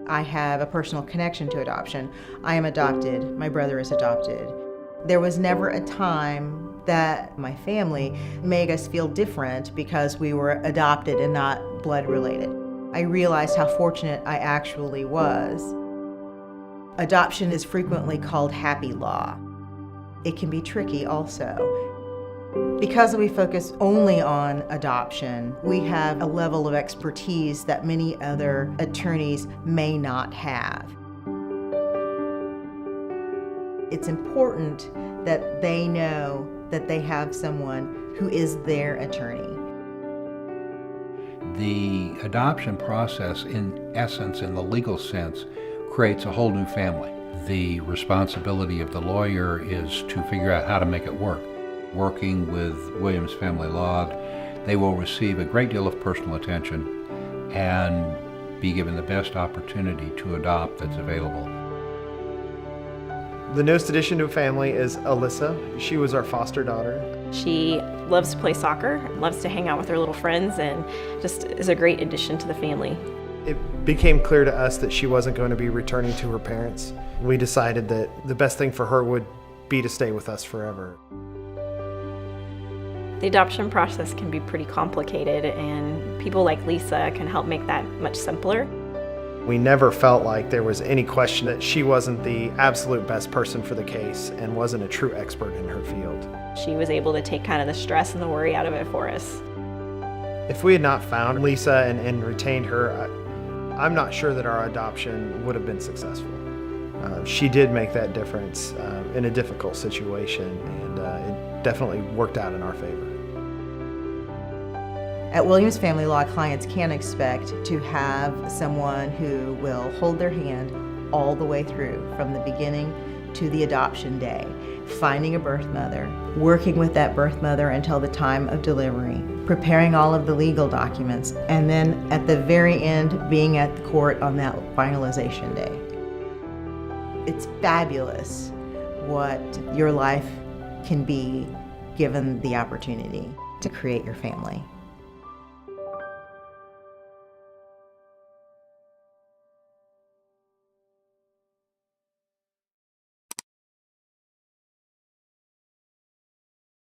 I have a personal connection to adoption. I am adopted. My brother is adopted. There was never a time that my family made us feel different because we were adopted and not blood related. I realized how fortunate I actually was. Adoption is frequently called happy law. It can be tricky also. Because we focus only on adoption, we have a level of expertise that many other attorneys may not have. It's important that they know that they have someone who is their attorney. The adoption process, in essence, in the legal sense, creates a whole new family. The responsibility of the lawyer is to figure out how to make it work. Working with Williams Family Law, they will receive a great deal of personal attention and be given the best opportunity to adopt that's available. The newest addition to a family is Alyssa. She was our foster daughter. She loves to play soccer, loves to hang out with her little friends, and just is a great addition to the family. It became clear to us that she wasn't going to be returning to her parents. We decided that the best thing for her would be to stay with us forever. The adoption process can be pretty complicated, and people like Lisa can help make that much simpler. We never felt like there was any question that she wasn't the absolute best person for the case and wasn't a true expert in her field. She was able to take kind of the stress and the worry out of it for us. If we had not found Lisa and retained her, I'm not sure that our adoption would have been successful. She did make that difference in a difficult situation, and it definitely worked out in our favor. At Williams Family Law, clients can expect to have someone who will hold their hand all the way through, from the beginning to the adoption day, finding a birth mother, working with that birth mother until the time of delivery, preparing all of the legal documents, and then at the very end, being at the court on that finalization day. It's fabulous what your life can be given the opportunity to create your family.